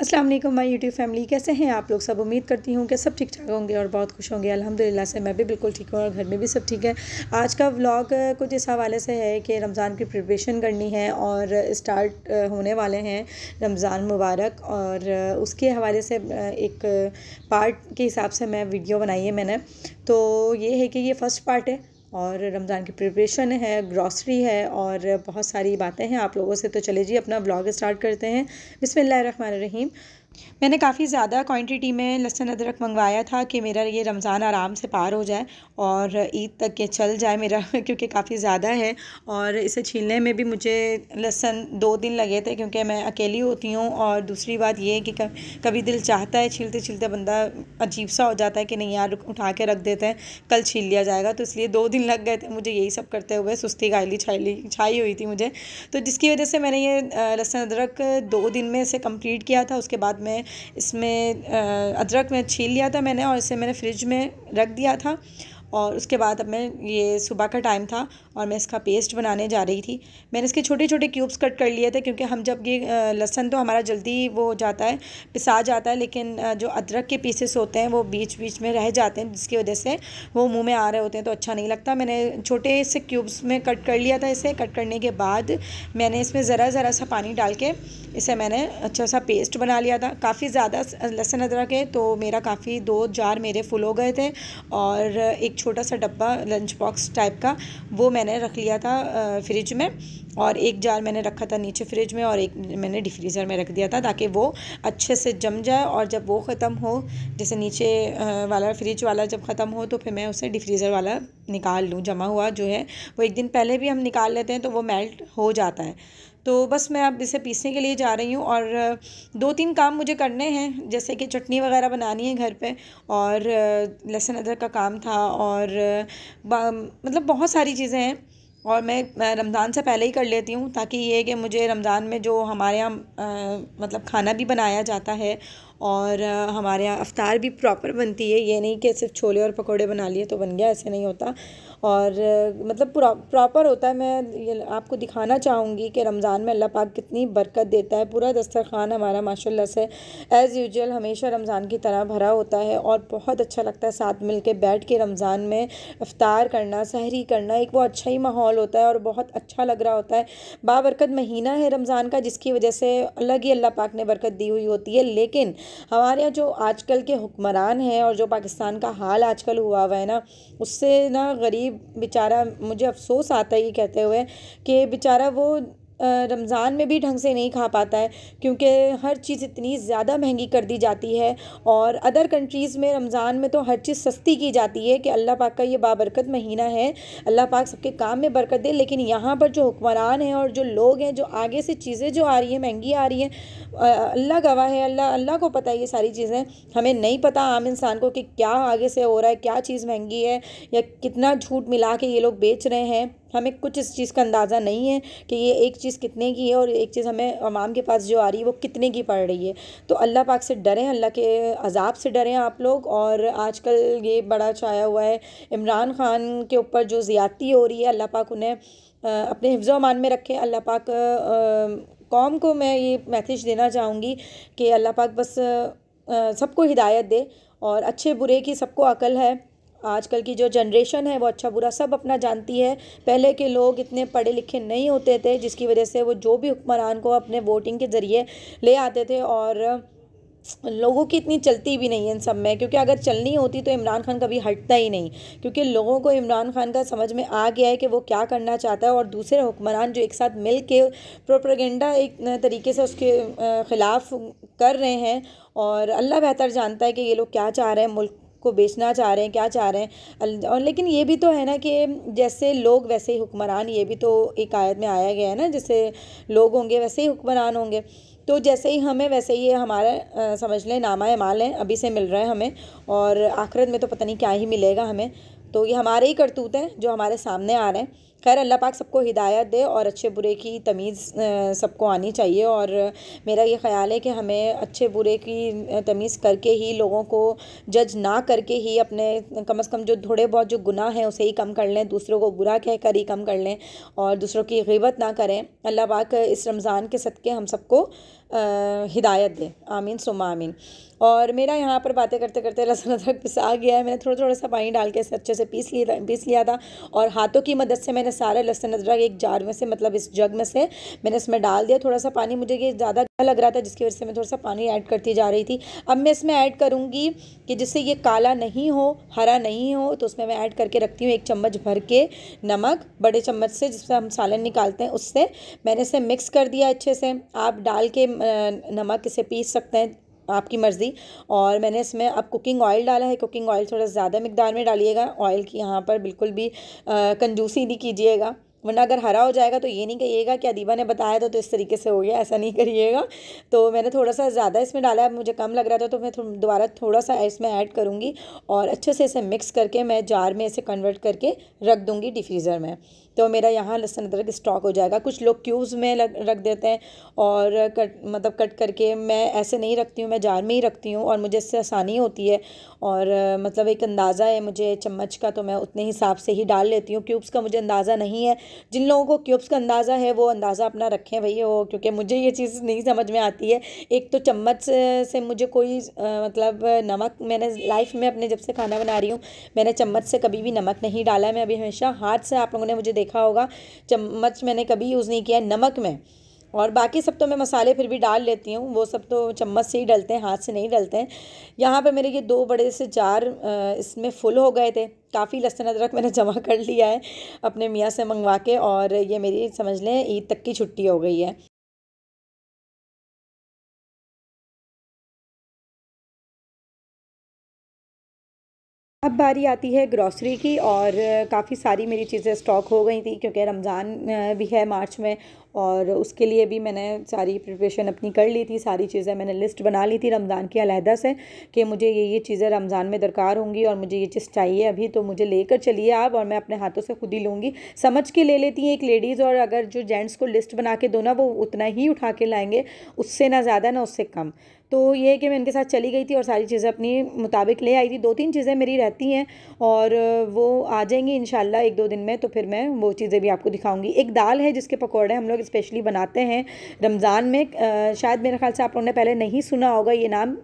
अस्सलाम वालेकुम my YouTube family, कैसे हैं आप लोग सब। उम्मीद करती हूँ कि सब ठीक ठाक होंगे और बहुत खुश होंगे। अल्हम्दुलिल्लाह से मैं भी बिल्कुल ठीक हूँ और घर में भी सब ठीक है। आज का व्लॉग कुछ इस हवाले से है कि रमज़ान की प्रिपरेशन करनी है और स्टार्ट होने वाले हैं रमज़ान मुबारक, और उसके हवाले से एक पार्ट के हिसाब से मैं वीडियो बनाई है मैंने। तो ये है कि ये फ़र्स्ट पार्ट है और रमज़ान की प्रिपरेशन है, ग्रॉसरी है और बहुत सारी बातें हैं आप लोगों से। तो चले जी अपना ब्लॉग स्टार्ट करते हैं। बिस्मिल्लाहिर्रहमानिर्रहीम। मैंने काफ़ी ज़्यादा क्वांटिटी में लहसुन अदरक मंगवाया था कि मेरा ये रमज़ान आराम से पार हो जाए और ईद तक के चल जाए मेरा क्योंकि काफ़ी ज़्यादा है और इसे छीलने में भी मुझे लहसुन 2 दिन लगे थे क्योंकि मैं अकेली होती हूँ। और दूसरी बात ये है कि कभी दिल चाहता है छीलते छीलते बंदा अजीब सा हो जाता है कि नहीं यार उठा के रख देते हैं, कल छील लिया जाएगा। तो इसलिए 2 दिन लग गए थे मुझे यही सब करते हुए, सुस्ती गायली छाई हुई थी मुझे। तो जिसकी वजह से मैंने ये लहसुन अदरक 2 दिन में इसे कंप्लीट किया था। उसके बाद मैं इसमें अदरक में छील लिया था मैंने और इसे मैंने फ्रिज में रख दिया था। और उसके बाद अब मैं ये सुबह का टाइम था और मैं इसका पेस्ट बनाने जा रही थी। मैंने इसके छोटे छोटे क्यूब्स कट कर लिए थे क्योंकि हम जब ये लहसुन तो हमारा जल्दी वो हो जाता है, पिसा जाता है, लेकिन जो अदरक के पीसेस होते हैं वो बीच बीच में रह जाते हैं जिसकी वजह से वो मुंह में आ रहे होते हैं तो अच्छा नहीं लगता। मैंने छोटे से क्यूब्स में कट कर लिया था। इसे कट करने के बाद मैंने इसमें ज़रा सा पानी डाल के इसे मैंने अच्छा सा पेस्ट बना लिया था। काफ़ी ज़्यादा लहसुन अदरक है तो मेरा काफ़ी 2 जार मेरे फुल हो गए थे और एक छोटा सा डब्बा लंच बॉक्स टाइप का वो मैंने रख लिया था फ्रिज में, और 1 जार मैंने रखा था नीचे फ्रिज में और एक मैंने डिफ्रीज़र में रख दिया था ताकि वो अच्छे से जम जाए। और जब वो ख़त्म हो, जैसे नीचे वाला फ्रिज वाला जब ख़त्म हो तो फिर मैं उसे डिफ्रीज़र वाला निकाल लूँ। जमा हुआ जो है वो 1 दिन पहले भी हम निकाल लेते हैं तो वो मेल्ट हो जाता है। तो बस मैं अब इसे पीसने के लिए जा रही हूँ और 2-3 काम मुझे करने हैं, जैसे कि चटनी वगैरह बनानी है घर पे और लहसुन अदरक का काम था और मतलब बहुत सारी चीज़ें हैं और मैं रमज़ान से पहले ही कर लेती हूँ ताकि ये कि मुझे रमज़ान में जो हमारे यहाँ मतलब खाना भी बनाया जाता है और हमारे यहाँ अफ्तार भी प्रॉपर बनती है। ये नहीं कि सिर्फ छोले और पकोड़े बना लिए तो बन गया, ऐसे नहीं होता। और मतलब प्रॉपर होता है। मैं ये आपको दिखाना चाहूँगी कि रमज़ान में अल्लाह पाक कितनी बरकत देता है। पूरा दस्तरखान हमारा माशाल्लाह से एज़ यूजुअल हमेशा रमज़ान की तरह भरा होता है और बहुत अच्छा लगता है साथ मिल के बैठ के रमज़ान में इफ्तार करना, सहरी करना। एक वो अच्छा ही माहौल होता है और बहुत अच्छा लग रहा होता है। बाबरकत महीना है रमज़ान का जिसकी वजह से अलग ही अल्लाह पाक ने बरकत दी हुई होती है। लेकिन हमारे यहाँ जो आजकल के हुक्मरान हैं और जो पाकिस्तान का हाल आजकल हुआ है ना, उससे ना गरीब बेचारा, मुझे अफसोस आता है ये कहते हुए कि बेचारा वो रमज़ान में भी ढंग से नहीं खा पाता है क्योंकि हर चीज़ इतनी ज़्यादा महंगी कर दी जाती है। और अदर कंट्रीज़ में रमज़ान में तो हर चीज़ सस्ती की जाती है कि अल्लाह पाक का ये बाबरकत महीना है, अल्लाह पाक सबके काम में बरकत दे। लेकिन यहाँ पर जो हुक्मरान हैं और जो लोग हैं, जो आगे से चीज़ें जो आ रही हैं महंगी आ रही हैं, अल्लाह गवाह है, अल्लाह को पता है ये सारी चीज़ें। हमें नहीं पता आम इंसान को कि क्या आगे से हो रहा है, क्या चीज़ महंगी है या कितना झूठ मिला के ये लोग बेच रहे हैं। हमें कुछ इस चीज़ का अंदाज़ा नहीं है कि ये एक चीज़ कितने की है और एक चीज़ हमें अवाम के पास जो आ रही है वो कितने की पड़ रही है। तो अल्लाह पाक से डरें, अल्लाह के अजाब से डरें आप लोग। और आजकल ये बड़ा छाया हुआ है इमरान ख़ान के ऊपर जो ज़्यादती हो रही है, अल्लाह पाक उन्हें अपने हिफ्ज़ व अमान में रखें। अल्लाह पाक कौम को मैं ये मैसेज देना चाहूँगी कि अल्लाह पाक बस सबको हिदायत दे और अच्छे बुरे की सबको अकल है। आजकल की जो जनरेशन है वो अच्छा बुरा सब अपना जानती है। पहले के लोग इतने पढ़े लिखे नहीं होते थे जिसकी वजह से वो जो भी हुक्मरान को अपने वोटिंग के ज़रिए ले आते थे और लोगों की इतनी चलती भी नहीं है इन सब में, क्योंकि अगर चलनी होती तो इमरान खान कभी हटता ही नहीं, क्योंकि लोगों को इमरान खान का समझ में आ गया है कि वो क्या करना चाहता है। और दूसरे हुक्मरान जो एक साथ मिल के प्रोपेगेंडा एक तरीके से उसके ख़िलाफ़ कर रहे हैं और अल्लाह बेहतर जानता है कि ये लोग क्या चाह रहे हैं, मुल्क को बेचना चाह रहे हैं, क्या चाह रहे हैं। और लेकिन ये भी तो है ना कि जैसे लोग वैसे ही हुक्मरान, ये भी तो एक आयत में आया गया है ना, जैसे लोग होंगे वैसे ही हुक्मरान होंगे। तो जैसे ही हमें वैसे ही हमारा समझ लें नामा माल है अभी से मिल रहा है हमें, और आखिरत में तो पता नहीं क्या ही मिलेगा हमें। तो ये हमारे ही करतूत हैं जो हमारे सामने आ रहे हैं। खैर अल्लाह पाक सबको हिदायत दे और अच्छे बुरे की तमीज़ सबको आनी चाहिए। और मेरा ये ख़्याल है कि हमें अच्छे बुरे की तमीज़ करके ही, लोगों को जज ना करके ही, अपने कम से कम जो थोड़े बहुत जो गुनाह हैं उसे ही कम कर लें, दूसरों को बुरा कह कर ही कम कर लें और दूसरों की ग़ीबत ना करें। अल्लाह पाक इस रमज़ान के सदक़े हम सबको हिदायत दे। आमीन सुम्मा आमीन। और मेरा यहाँ पर बातें करते करते लहसुन अदरक पिसा गया है। मैंने थोड़ा थोड़ा सा पानी डाल के इसे अच्छे से पीस लिया था और हाथों की मदद से मैंने सारा लहसुन अदरक एक जार में से, मतलब इस जग में से मैंने इसमें डाल दिया। थोड़ा सा पानी मुझे ये ज़्यादा लग रहा था, जिसकी वजह से मैं थोड़ा सा पानी ऐड करती जा रही थी। अब मैं इसमें ऐड करूँगी कि जिससे ये काला नहीं हो, हरा नहीं हो, तो उसमें मैं ऐड करके रखती हूँ 1 चम्मच भर के नमक, बड़े चम्मच से जिससे हम सालन निकालते हैं उससे। मैंने इसे मिक्स कर दिया अच्छे से। आप डाल के नमक इसे पीस सकते हैं, आपकी मर्ज़ी। और मैंने इसमें अब कुकिंग ऑयल डाला है। कुकिंग ऑयल थोड़ा ज़्यादा मिकदार में डालिएगा। ऑयल की यहाँ पर बिल्कुल भी कंजूसी नहीं कीजिएगा, वरना अगर हरा हो जाएगा तो ये नहीं कहिएगा कि अदीबा ने बताया था तो इस तरीके से हो गया, ऐसा नहीं करिएगा। तो मैंने थोड़ा सा ज़्यादा इसमें डाला है, मुझे कम लग रहा था, तो मैं दोबारा थोड़ा सा इसमें ऐड करूँगी और अच्छे से इसे मिक्स करके मैं जार में इसे कन्वर्ट करके रख दूँगी डिफ्रीज़र में। तो मेरा यहाँ लहसुन अदरक स्टॉक हो जाएगा। कुछ लोग क्यूब्स में रख देते हैं और कट करके, मैं ऐसे नहीं रखती हूँ, मैं जार में ही रखती हूँ और मुझे इससे आसानी होती है। और मतलब एक अंदाज़ा है मुझे चम्मच का, तो मैं उतने हिसाब से ही डाल लेती हूँ। क्यूब्स का मुझे अंदाज़ा नहीं है। जिन लोगों को क्यूब्स का अंदाज़ा है वो अंदाज़ा अपना रखें भाई, वो, क्योंकि मुझे ये चीज़ नहीं समझ में आती है। एक तो चम्मच से मुझे कोई मतलब नमक, मैंने लाइफ में अपने जब से खाना बना रही हूँ मैंने चम्मच से कभी भी नमक नहीं डाला है। मैं अभी हमेशा हाथ से, आप लोगों ने मुझे देखा होगा, चम्मच मैंने कभी यूज़ नहीं किया है नमक में। और बाकी सब तो मैं मसाले फिर भी डाल लेती हूँ, वो सब तो चम्मच से ही डलते हैं, हाथ से नहीं डलते हैं। यहाँ पे मेरे ये 2 बड़े से जार इसमें फुल हो गए थे। काफ़ी लहसुन अदरक मैंने जमा कर लिया है अपने मियाँ से मंगवा के, और ये मेरी समझ लें ईद तक की छुट्टी हो गई है। अब बारी आती है ग्रॉसरी की, और काफ़ी सारी मेरी चीज़ें स्टॉक हो गई थी क्योंकि रमज़ान भी है मार्च में, और उसके लिए भी मैंने सारी प्रिपरेशन अपनी कर ली थी। सारी चीज़ें मैंने लिस्ट बना ली थी रमज़ान की अलहदा से कि मुझे ये चीज़ें रमज़ान में दरकार होंगी और मुझे ये चीज़ चाहिए अभी, तो मुझे लेकर चलिए आप, और मैं अपने हाथों से खुद ही लूँगी। समझ के ले लेती हैं एक लेडीज़, और अगर जो जेंट्स को लिस्ट बना के दो ना, वो उतना ही उठा के लाएंगे, उससे ना ज़्यादा ना उससे कम। तो ये है कि मैं इनके साथ चली गई थी और सारी चीज़ें अपनी मुताबिक ले आई थी। 2-3 चीज़ें मेरी रहती हैं और वो आ जाएंगी इंशाल्लाह 1-2 दिन में, तो फिर मैं वो चीज़ें भी आपको दिखाऊंगी। एक दाल है जिसके पकौड़े हम लोग स्पेशली बनाते हैं रमज़ान में। शायद मेरे ख्याल से आप लोगों ने पहले नहीं सुना होगा ये नाम।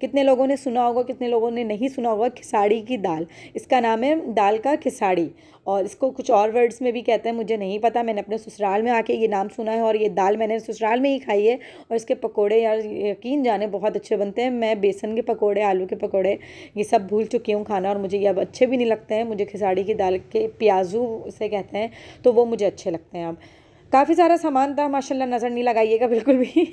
कितने लोगों ने सुना होगा, कितने लोगों ने नहीं सुना होगा। खिसाड़ी की दाल, इसका नाम है दाल का खिसाड़ी, और इसको कुछ और वर्ड्स में भी कहते हैं, मुझे नहीं पता। मैंने अपने ससुराल में आके ये नाम सुना है और ये दाल मैंने ससुराल में ही खाई है। और इसके पकोड़े यार यकीन जाने बहुत अच्छे बनते हैं। मैं बेसन के पकोड़े, आलू के पकोड़े, ये सब भूल चुकी हूँ खाना, और मुझे ये अब अच्छे भी नहीं लगते हैं। मुझे खिसाड़ी की दाल के प्याजू से कहते हैं, तो वो मुझे अच्छे लगते हैं अब। काफ़ी सारा सामान था माशाल्लाह, नज़र नहीं लगाइएगा बिल्कुल भी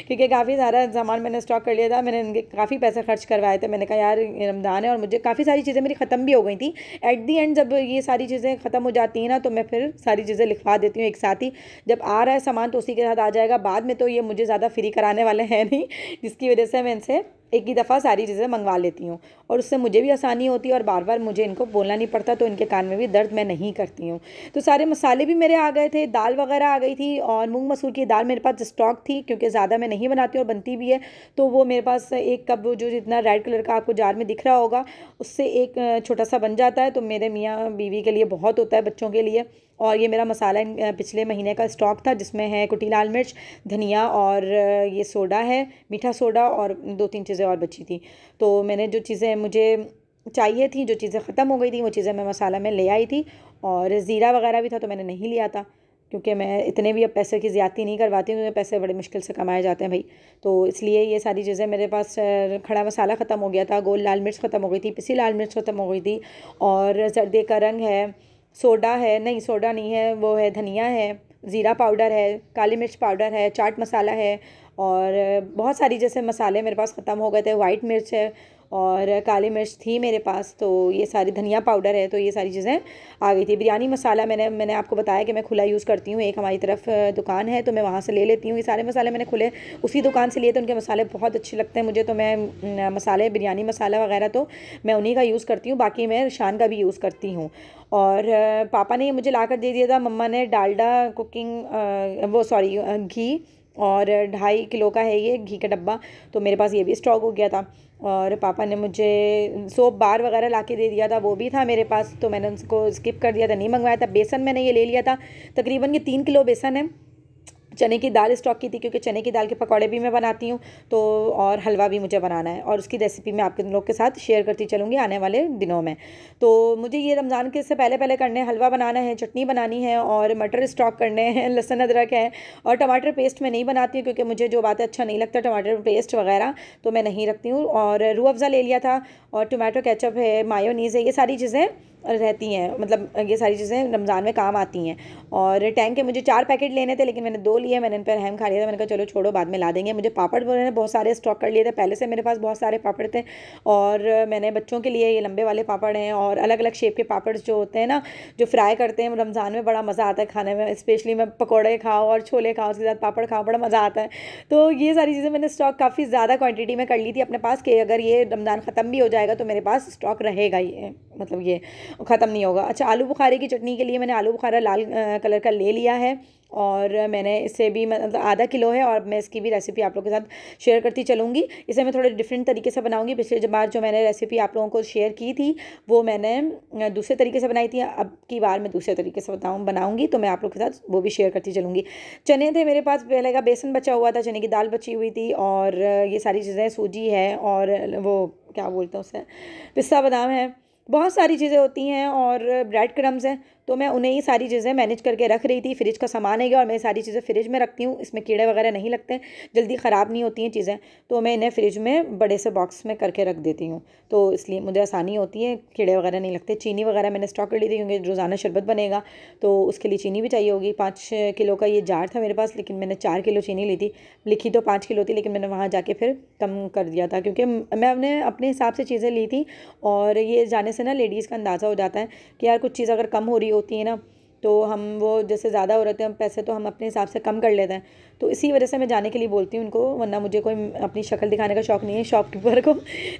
क्योंकि काफ़ी सारा सामान मैंने स्टॉक कर लिया था। मैंने इनके काफ़ी पैसे खर्च करवाए थे। मैंने कहा यार ये रमज़ान है और मुझे काफ़ी सारी चीज़ें मेरी ख़त्म भी हो गई थी। एट दी एंड जब ये सारी चीज़ें ख़त्म हो जाती हैं ना, तो मैं फिर सारी चीज़ें लिखवा देती हूँ एक साथ ही। जब आ रहा है सामान तो उसी के साथ आ जाएगा, बाद में तो ये मुझे ज़्यादा फ्री कराने वाले हैं नहीं, जिसकी वजह से मैं इनसे एक ही दफ़ा सारी चीज़ें मंगवा लेती हूँ, और उससे मुझे भी आसानी होती है और बार बार मुझे इनको बोलना नहीं पड़ता, तो इनके कान में भी दर्द मैं नहीं करती हूँ। तो सारे मसाले भी मेरे आ गए थे, दाल वगैरह आ गई थी, और मूंग मसूर की दाल मेरे पास स्टॉक थी क्योंकि ज़्यादा मैं नहीं बनाती और बनती भी है। तो वो मेरे पास 1 कप जो जितना रेड कलर का आपको जार में दिख रहा होगा, उससे एक छोटा सा बन जाता है। तो मेरे मियाँ बीवी के लिए बहुत होता है, बच्चों के लिए। और ये मेरा मसाला पिछले महीने का स्टॉक था, जिसमें है कुटी लाल मिर्च, धनिया, और ये सोडा है, मीठा सोडा, और 2-3 चीज़ें और बची थी। तो मैंने जो चीज़ें मुझे चाहिए थी, जो चीज़ें ख़त्म हो गई थी, वो चीज़ें मैं मसाला में ले आई थी। और ज़ीरा वगैरह भी था तो मैंने नहीं लिया था, क्योंकि मैं इतने भी अब पैसे की ज़्यादती नहीं करवाती हूँ, क्योंकि पैसे बड़े मुश्किल से कमाए जाते हैं भाई। तो इसलिए ये सारी चीज़ें मेरे पास, खड़ा मसाला ख़त्म हो गया था, गोल लाल मिर्च ख़त्म हो गई थी, पिसी लाल मिर्च ख़त्म हो गई थी, और जर्दे का रंग है, सोडा है, नहीं सोडा नहीं है, वो है धनिया है, ज़ीरा पाउडर है, काली मिर्च पाउडर है, चाट मसाला है, और बहुत सारी जैसे मसाले मेरे पास ख़त्म हो गए थे। वाइट मिर्च है और काली मिर्च थी मेरे पास, तो ये सारी, धनिया पाउडर है, तो ये सारी चीज़ें आ गई थी। बिरयानी मसाला मैंने आपको बताया कि मैं खुला यूज़ करती हूँ। एक हमारी तरफ दुकान है तो मैं वहाँ से ले लेती हूँ। ये सारे मसाले मैंने खुले उसी दुकान से लिए थे, उनके मसाले बहुत अच्छे लगते हैं मुझे। तो मैं मसाले, बिरयानी मसाला वगैरह तो मैं उन्हीं का यूज़ करती हूँ, बाकी मैं शान का भी यूज़ करती हूँ। और पापा ने ये मुझे ला कर दे दिया था, मम्मा ने डालडा कुकिंग, वो सॉरी घी, और 2.5 किलो का है ये घी का डब्बा, तो मेरे पास ये भी स्टॉक हो गया था। और पापा ने मुझे सोप बार वगैरह ला के दे दिया था, वो भी था मेरे पास, तो मैंने उसको स्किप कर दिया था, नहीं मंगवाया था। बेसन मैंने ये ले लिया था, तकरीबन ये 3 किलो बेसन है, चने की दाल स्टॉक की थी, क्योंकि चने की दाल के पकौड़े भी मैं बनाती हूँ, तो और हलवा भी मुझे बनाना है, और उसकी रेसिपी मैं आपके लोग के साथ शेयर करती चलूँगी आने वाले दिनों में। तो मुझे ये रमज़ान के से पहले पहले करने, हलवा बनाना है, चटनी बनानी है, और मटर स्टॉक करने हैं, लहसुन अदरक है, और टमाटर पेस्ट मैं नहीं बनाती हूँ, क्योंकि मुझे जो बातें अच्छा नहीं लगता टमाटर पेस्ट वगैरह, तो मैं नहीं रखती हूँ। और रूह अफ़ज़ा ले लिया था, और टमाटो केचप है, मायोनीज़ है, ये सारी चीज़ें रहती हैं, मतलब ये सारी चीज़ें रमज़ान में काम आती हैं। और टैंग के मुझे 4 पैकेट लेने थे, लेकिन मैंने 2 लिए, मैंने इन पर रहम खा लिया था, मैंने कहा चलो छोड़ो बाद में ला देंगे। मुझे पापड़ मैंने बहुत सारे स्टॉक कर लिए थे पहले से, मेरे पास बहुत सारे पापड़ थे, और मैंने बच्चों के लिए ये लंबे वाले पापड़ हैं, और अलग अलग शेप के पापड़ जो होते हैं ना, जो फ्राई करते हैं, रमज़ान में बड़ा मज़ा आता है खाने में, स्पेशली मैं पकौड़े खाओ और छोले खाओ, उसके साथ पापड़ खाओ, बड़ा मज़ा आता है। तो ये सारी चीज़ें मैंने स्टॉक काफ़ी ज़्यादा क्वान्टिटी में कर ली थी अपने पास, कि अगर ये रमज़ान ख़त्म भी हो जाएगा तो मेरे पास स्टॉक रहेगा ही, मतलब ये ख़त्म नहीं होगा। अच्छा, आलू बुखारे की चटनी के लिए मैंने आलू बुखारा लाल कलर का ले लिया है, और मैंने इससे भी मतलब आधा किलो है, और मैं इसकी भी रेसिपी आप लोगों के साथ शेयर करती चलूँगी। इसे मैं थोड़े डिफरेंट तरीके से बनाऊँगी। पिछले बार जो मैंने रेसिपी आप लोगों को शेयर की थी वो मैंने दूसरे तरीके से बनाई थी, अब की बार मैं दूसरे तरीके से बनाऊँगी, तो मैं आप लोग के साथ वो भी शेयर करती चलूँगी। चने थे मेरे पास, पहले का बेसन बचा हुआ था, चने की दाल बची हुई थी, और ये सारी चीज़ें, सूजी है, और वो क्या बोलते हैं उसे, पिस्ता बादाम है, बहुत सारी चीज़ें होती हैं, और ब्रेड क्रम्स हैं, तो मैं उन्हें ही सारी चीज़ें मैनेज करके रख रही थी। फ्रिज का सामान है, और मैं सारी चीज़ें फ्रिज में रखती हूँ, इसमें कीड़े वगैरह नहीं लगते, जल्दी ख़राब नहीं होती हैं चीज़ें, तो मैं इन्हें फ्रिज में बड़े से बॉक्स में करके रख देती हूँ, तो इसलिए मुझे आसानी होती है, कीड़े वगैरह नहीं लगते। चीनी वगैरह मैंने स्टॉक कर ली थी, क्योंकि रोज़ाना शरबत बनेगा, तो उसके लिए चीनी भी चाहिए होगी। 5 किलो का ये जार था मेरे पास, लेकिन मैंने 4 किलो चीनी ली थी, लिखी तो 5 किलो थी, लेकिन मैंने वहाँ जाके फिर कम कर दिया था, क्योंकि मैं अपने हिसाब से चीज़ें ली थी, और ये जाने से ना लेडीज़ का अंदाज़ा हो जाता है कि यार कुछ चीज़ अगर कम हो रही होती है ना, तो हम वो जैसे ज़्यादा हो रहे थे हम पैसे, तो हम अपने हिसाब से कम कर लेते हैं, तो इसी वजह से मैं जाने के लिए बोलती हूँ उनको, वरना मुझे कोई अपनी शक्ल दिखाने का शौक़ नहीं है शॉपकीपर को,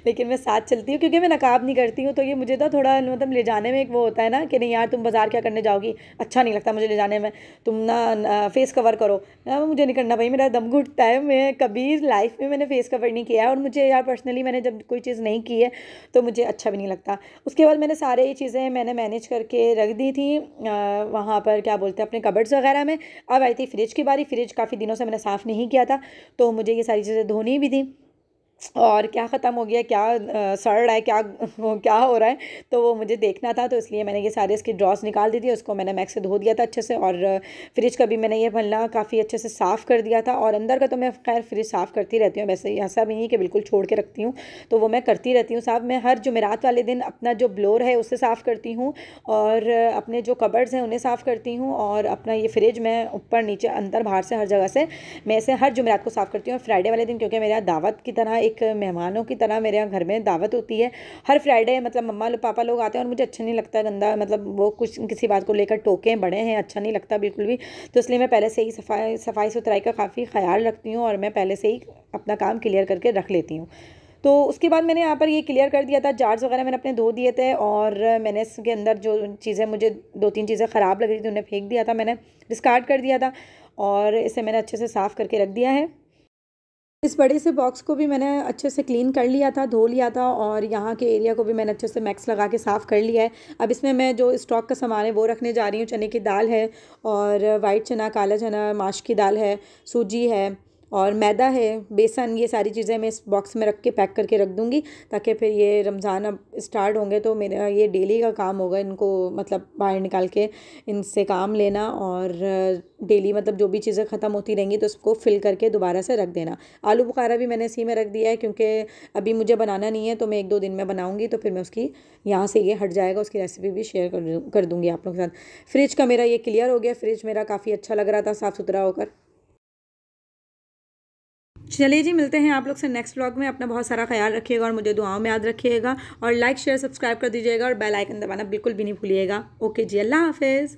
लेकिन मैं साथ चलती हूँ, क्योंकि मैं नकाब नहीं करती हूँ, तो ये मुझे तो थोड़ा मतलब ले जाने में एक वो होता है ना, कि नहीं यार तुम बाज़ार क्या करने जाओगी, अच्छा नहीं लगता मुझे ले जाने में, तुम ना फेस कवर करो ना, मुझे नहीं करना भाई, मेरा दम घुटता है, मैं कभी लाइफ में मैंने फेस कवर नहीं किया है, और मुझे यार पर्सनली मैंने जब कोई चीज़ नहीं की है तो मुझे अच्छा भी नहीं लगता। उसके बाद मैंने सारे ये चीज़ें मैंने मैनेज करके रख दी थी वहाँ पर, क्या बोलते हैं, अपने कबर्ड्स वगैरह में। अब आई थी फ्रिज की बारी, फ्रिज काफ़ी दिनों से मैंने साफ़ नहीं किया था, तो मुझे ये सारी चीज़ें धोनी भी थी, और क्या ख़त्म हो गया, क्या सड़ रहा है, क्या हो रहा है, तो वो मुझे देखना था, तो इसलिए मैंने ये सारे इसकी ड्रॉस निकाल दी थी, उसको मैंने मैक्स से धो दिया था अच्छे से, और फ्रिज का भी मैंने ये पन्ना काफ़ी अच्छे से साफ़ कर दिया था, और अंदर का तो मैं खैर फ्रिज साफ़ करती रहती हूँ, वैसे ऐसा भी नहीं कि बिल्कुल छोड़ के रखती हूँ, तो वो मैं करती रहती हूँ साफ़। मैं हर जुमेरात वाले दिन अपना जो ब्लोर है उससे साफ़ करती हूँ, और अपने जो कबर्ड्स हैं उन्हें साफ़ करती हूँ, और अपना ये फ्रिज मैं ऊपर नीचे अंदर बाहर से हर जगह से मैं इसे हर जुमेरात को साफ़ करती हूँ। और फ्राइडे वाले दिन, क्योंकि मेरे यहाँ दावत की तरह, एक मेहमानों की तरह मेरे यहाँ घर में दावत होती है हर फ्राइडे, मतलब मम्मा पापा लोग आते हैं, और मुझे अच्छा नहीं लगता गंदा, मतलब वो कुछ किसी बात को लेकर टोके बड़े हैं, अच्छा नहीं लगता बिल्कुल भी, तो इसलिए मैं पहले से ही सफाई सुथराई का काफ़ी ख्याल रखती हूँ, और मैं पहले से ही अपना काम क्लियर करके रख लेती हूँ। तो उसके बाद मैंने यहाँ पर ये क्लियर कर दिया था, जार्स वगैरह मैंने अपने धो दिए थे, और मैंने इसके अंदर जो चीज़ें मुझे 2-3 चीज़ें ख़राब लग रही थी उन्हें फेंक दिया था, मैंने डिस्कार्ड कर दिया था, और इसे मैंने अच्छे से साफ़ करके रख दिया है। इस बड़े से बॉक्स को भी मैंने अच्छे से क्लीन कर लिया था, धो लिया था, और यहाँ के एरिया को भी मैंने अच्छे से मैक्स लगा के साफ़ कर लिया है। अब इसमें मैं जो स्टॉक का सामान है वो रखने जा रही हूँ। चने की दाल है, और वाइट चना, काला चना, माश की दाल है, सूजी है, और मैदा है, बेसन, ये सारी चीज़ें मैं इस बॉक्स में रख के पैक करके रख दूँगी, ताकि फिर ये रमज़ान अब स्टार्ट होंगे तो मेरा ये डेली का काम होगा, इनको मतलब बाहर निकाल के इनसे काम लेना, और डेली मतलब जो भी चीज़ें ख़त्म होती रहेंगी तो उसको फिल करके दोबारा से रख देना। आलू बुखारा भी मैंने इसी में रख दिया है, क्योंकि अभी मुझे बनाना नहीं है, तो मैं 1-2 दिन में बनाऊँगी, तो फिर मैं उसकी यहाँ से ये हट जाएगा, उसकी रेसिपी भी शेयर कर दूँगी आप लोगों के साथ। फ्रिज का मेरा ये क्लियर हो गया, फ्रिज मेरा काफ़ी अच्छा लग रहा था साफ़ सुथरा होकर। चलिए जी, मिलते हैं आप लोग से नेक्स्ट व्लॉग में। अपना बहुत सारा ख्याल रखिएगा, और मुझे दुआओं में याद रखिएगा, और लाइक शेयर सब्सक्राइब कर दीजिएगा, और बेल आइकन दबाना बिल्कुल भी नहीं भूलिएगा। ओके जी, अल्लाह हाफ़िज़।